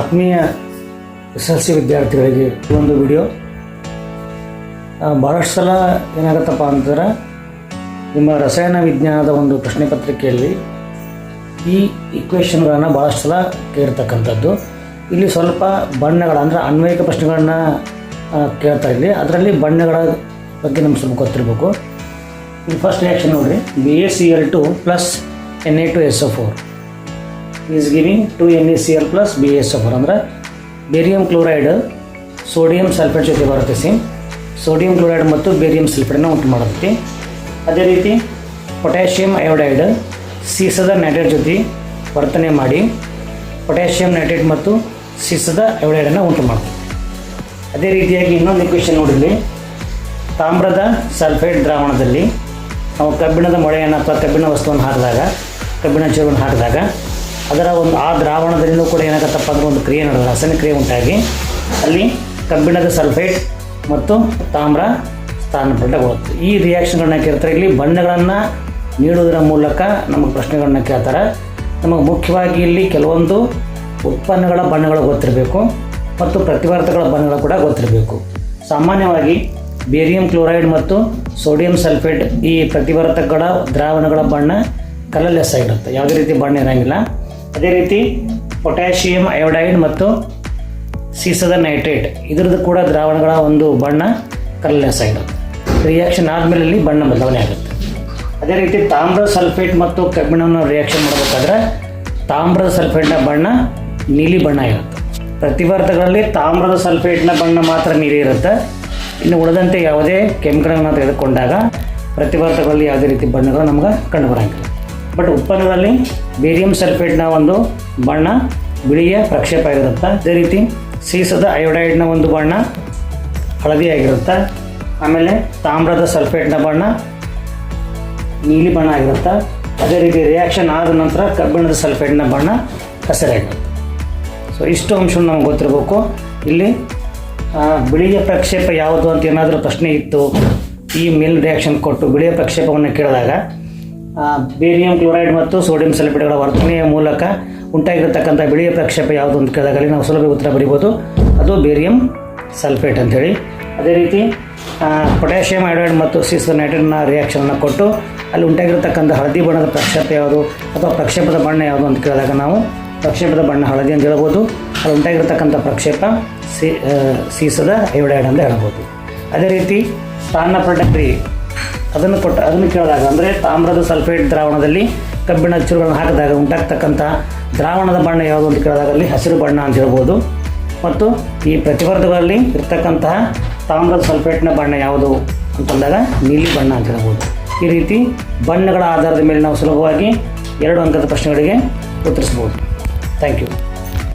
ಆತ್ಮೀಯ SSLC ವಿದ್ಯಾರ್ಥಿಗಳಿಗೆ ಈ ಒಂದು ವಿಡಿಯೋ ಭಾಳಷ್ಟು ಸಲ ಏನಾಗುತ್ತಪ್ಪ ಅಂತಂದ್ರೆ ನಿಮ್ಮ ರಸಾಯನ ವಿಜ್ಞಾನದ ಒಂದು ಪ್ರಶ್ನೆ ಪತ್ರಿಕೆಯಲ್ಲಿ ಈ ಇಕ್ವೇಷನ್ಗಳನ್ನು ಭಾಳಷ್ಟು ಸಲ ಕೇಳಿರ್ತಕ್ಕಂಥದ್ದು. ಇಲ್ಲಿ ಸ್ವಲ್ಪ ಬಣ್ಣಗಳ ಅಂದರೆ ಅನ್ವಯಿಕ ಪ್ರಶ್ನೆಗಳನ್ನ ಕೇಳ್ತಾ ಇಲ್ಲಿ. ಅದರಲ್ಲಿ ಬಣ್ಣಗಳ ಬಗ್ಗೆ ನಮ್ಗೆ ಸ್ವಲ್ಪ ಗೊತ್ತಿರಬೇಕು. ಇಲ್ಲಿ ಫಸ್ಟ್ ರಿಯಾಕ್ಷನ್ ನೋಡಿರಿ, BaCl2 plus Na2SO4 is giving 2NaCl plus BaSO4 ಅಂದರೆ ಬೇರಿಯಂ ಕ್ಲೋರೈಡ್ ಸೋಡಿಯಂ ಸಲ್ಫೇಟ್ ಜೊತೆ ಬರುತ್ತೆ. ಸೇಮ್ ಸೋಡಿಯಂ ಕ್ಲೋರೈಡ್ ಮತ್ತು ಬೇರಿಯಂ ಸಲ್ಫೇಟನ್ನು ಉಂಟು ಮಾಡುತ್ತೆ. ಅದೇ ರೀತಿ ಪೊಟ್ಯಾಷಿಯಂ ಅಯೋಡೈಡ್ ಸೀಸದ ನೈಟ್ರೇಟ್ ಜೊತೆ ವರ್ತನೆ ಮಾಡಿ ಪೊಟ್ಯಾಷಿಯಂ ನೈಟ್ರೇಟ್ ಮತ್ತು ಸೀಸದ ಅಯೋಡೈಡನ್ನು ಉಂಟು ಮಾಡುತ್ತೆ. ಅದೇ ರೀತಿಯಾಗಿ ಇನ್ನೊಂದು ಇಕ್ವೇಷನ್ ನೋಡಿರಲಿ, ತಾಮ್ರದ ಸಲ್ಫೇಟ್ ದ್ರಾವಣದಲ್ಲಿ ನಾವು ಕಬ್ಬಿಣದ ಮೊಳೆಯನ್ನು ಅಥವಾ ಕಬ್ಬಿಣ ವಸ್ತುವನ್ನು ಹಾಕಿದಾಗ, ಕಬ್ಬಿಣ ಚೂರನ್ನು ಹಾಕಿದಾಗ ಅದರ ಒಂದು ಆ ದ್ರಾವಣದಲ್ಲಿಯೂ ಕೂಡ ಏನಾಗುತ್ತಪ್ಪ ಅಂದರೆ ಒಂದು ಕ್ರಿಯೆ ನಡೆದ ರಾಸಾಯನಿಕ ಕ್ರಿಯೆ ಉಂಟಾಗಿ ಅಲ್ಲಿ ಕಬ್ಬಿಣದ ಸಲ್ಫೇಟ್ ಮತ್ತು ತಾಮ್ರ ಸ್ಥಾನಪಟ್ಟಗೊಳ್ಳುತ್ತೆ. ಈ ರಿಯಾಕ್ಷನ್ಗಳನ್ನ ಕೇಳ್ತಾರೆ. ಇಲ್ಲಿ ಬಣ್ಣಗಳನ್ನು ನೀಡುವುದರ ಮೂಲಕ ನಮಗೆ ಪ್ರಶ್ನೆಗಳನ್ನ ಕೇಳ್ತಾರೆ. ನಮಗೆ ಮುಖ್ಯವಾಗಿ ಇಲ್ಲಿ ಕೆಲವೊಂದು ಉತ್ಪನ್ನಗಳ ಬಣ್ಣಗಳು ಗೊತ್ತಿರಬೇಕು ಮತ್ತು ಪ್ರತಿವರ್ತಕಗಳ ಬಣ್ಣಗಳು ಕೂಡ ಗೊತ್ತಿರಬೇಕು. ಸಾಮಾನ್ಯವಾಗಿ ಬೇರಿಯಂ ಕ್ಲೋರೈಡ್ ಮತ್ತು ಸೋಡಿಯಂ ಸಲ್ಫೇಟ್ ಈ ಪ್ರತಿವರ್ತಕಗಳ ದ್ರಾವಣಗಳ ಬಣ್ಣ ಕಲರ್ಲೆಸ್ ಆಗಿರುತ್ತೆ, ಯಾವುದೇ ರೀತಿ ಬಣ್ಣ ಇರೋಂಗಿಲ್ಲ. ಅದೇ ರೀತಿ ಪೊಟ್ಯಾಷಿಯಂ ಅಯೋಡೈಡ್ ಮತ್ತು ಸೀಸದ ನೈಟ್ರೇಟ್ ಇದರದ್ದು ಕೂಡ ದ್ರಾವಣಗಳ ಒಂದು ಬಣ್ಣ ಕಲರ್ಲೆಸ್ ಆಗಿರುತ್ತೆ. ರಿಯಾಕ್ಷನ್ ಆದಮೇಲೆ ಇಲ್ಲಿ ಬಣ್ಣ ಬದಲಾವಣೆ ಆಗುತ್ತೆ. ಅದೇ ರೀತಿ ತಾಮ್ರದ ಸಲ್ಫೇಟ್ ಮತ್ತು ಕಬ್ಬಿಣವನ್ನು ರಿಯಾಕ್ಷನ್ ಮಾಡಬೇಕಾದ್ರೆ ತಾಮ್ರದ ಸಲ್ಫೇಟ್ನ ಬಣ್ಣ ನೀಲಿ ಬಣ್ಣ ಇರುತ್ತೆ. ಪ್ರತಿವರ್ತಕಗಳಲ್ಲಿ ತಾಮ್ರದ ಸಲ್ಫೇಟ್ನ ಬಣ್ಣ ಮಾತ್ರ ನೀಲಿ ಇರುತ್ತೆ. ಇನ್ನು ಉಳಿದಂತೆ ಯಾವುದೇ ಕೆಮಿಕಲ್ಗಳನ್ನು ತೆಗೆದುಕೊಂಡಾಗ ಪ್ರತಿವರ್ತಕಗಳಲ್ಲಿ ಯಾವುದೇ ರೀತಿ ಬಣ್ಣಗಳು ನಮ್ಗೆ ಕಂಡು ಬರೋಂಗಿಲ್ಲ. ಬಟ್ ಉತ್ಪನ್ನದಲ್ಲಿ ಬೇರಿಯಂ ಸಲ್ಫೇಟ್ನ ಒಂದು ಬಣ್ಣ ಬಿಳಿಯ ಪ್ರಕ್ಷೇಪ ಆಗಿರುತ್ತೆ. ಅದೇ ರೀತಿ ಸೀಸದ ಅಯೋಡೈಡ್ನ ಒಂದು ಬಣ್ಣ ಹಳದಿಯಾಗಿರುತ್ತೆ. ಆಮೇಲೆ ತಾಮ್ರದ ಸಲ್ಫೇಟ್ನ ಬಣ್ಣ ನೀಲಿ ಬಣ್ಣ ಆಗಿರುತ್ತೆ. ಅದೇ ರೀತಿ ರಿಯಾಕ್ಷನ್ ಆದ ನಂತರ ಕಬ್ಬಿಣದ ಸಲ್ಫೇಟ್ನ ಬಣ್ಣ ಹಸಿರಾಗಿರುತ್ತೆ. ಸೊ ಇಷ್ಟು ಅಂಶವನ್ನು ನಮ್ಗೆ ಗೊತ್ತಿರಬೇಕು. ಇಲ್ಲಿ ಬಿಳಿಯ ಪ್ರಕ್ಷೇಪ ಯಾವುದು ಅಂತ ಏನಾದರೂ ಪ್ರಶ್ನೆ ಇತ್ತು, ಈ ಮೇಲ್ ರಿಯಾಕ್ಷನ್ ಕೊಟ್ಟು ಬಿಳಿಯ ಪ್ರಕ್ಷೇಪವನ್ನು ಕೇಳಿದಾಗ ಬೇರಿಯಂ ಕ್ಲೋರೈಡ್ ಮತ್ತು ಸೋಡಿಯಂ ಸಲ್ಫೇಟ್ಗಳ ವರ್ತನೆಯ ಮೂಲಕ ಉಂಟಾಗಿರತಕ್ಕಂಥ ಬಿಳಿಯ ಪ್ರಕ್ಷೇಪ ಯಾವುದು ಅಂತ ಕೇಳಿದಾಗ ಅಲ್ಲಿ ನಾವು ಸುಲಭ ಉತ್ತರ ಬರೀಬೋದು, ಅದು ಬೇರಿಯಂ ಸಲ್ಫೇಟ್ ಅಂಥೇಳಿ. ಅದೇ ರೀತಿ ಪೊಟ್ಯಾಷಿಯಂ ಅಯೋಡೈಡ್ ಮತ್ತು ಸೀಸದ ನೈಟ್ರೇಟ್ನ ರಿಯಾಕ್ಷನನ್ನು ಕೊಟ್ಟು ಅಲ್ಲಿ ಉಂಟಾಗಿರತಕ್ಕಂಥ ಹಳದಿ ಬಣ್ಣದ ಪ್ರಕ್ಷೇಪ ಯಾವುದು ಅಥವಾ ಪ್ರಕ್ಷೇಪದ ಬಣ್ಣ ಯಾವುದು ಅಂತ ಕೇಳಿದಾಗ ನಾವು ಪ್ರಕ್ಷೇಪದ ಬಣ್ಣ ಹಳದಿ ಅಂತ ಹೇಳ್ಬೋದು. ಅಲ್ಲಿ ಉಂಟಾಗಿರತಕ್ಕಂಥ ಪ್ರಕ್ಷೇಪ ಸೀಸದ ಅಯೋಡೈಡ್ ಅಂತ ಹೇಳ್ಬೋದು. ಅದೇ ರೀತಿ ಸ್ಥಾನಪಟ್ಟಕ್ರಿಯೆ ಅದನ್ನು ಕೇಳಿದಾಗ ಅಂದರೆ ತಾಮ್ರದ ಸಲ್ಫೇಟ್ ದ್ರಾವಣದಲ್ಲಿ ಕಬ್ಬಿಣ ಚೂರುಗಳನ್ನು ಹಾಕಿದಾಗ ಉಂಟಾಗ್ತಕ್ಕಂಥ ದ್ರಾವಣದ ಬಣ್ಣ ಯಾವುದು ಅಂತ ಕೇಳಿದಾಗ ಅಲ್ಲಿ ಹಸಿರು ಬಣ್ಣ ಅಂತ ಹೇಳ್ಬೋದು. ಮತ್ತು ಈ ಪ್ರತಿವರ್ತಕಗಳಲ್ಲಿ ಇರ್ತಕ್ಕಂತಹ ತಾಮ್ರದ ಸಲ್ಫೇಟ್ನ ಬಣ್ಣ ಯಾವುದು ಅಂತಂದಾಗ ನೀಲಿ ಬಣ್ಣ ಅಂತ ಹೇಳ್ಬೋದು. ಈ ರೀತಿ ಬಣ್ಣಗಳ ಆಧಾರದ ಮೇಲೆ ನಾವು ಸುಲಭವಾಗಿ 2 ಅಂಕದ ಪ್ರಶ್ನೆಗಳಿಗೆ ಉತ್ತರಿಸ್ಬೋದು. Thank you.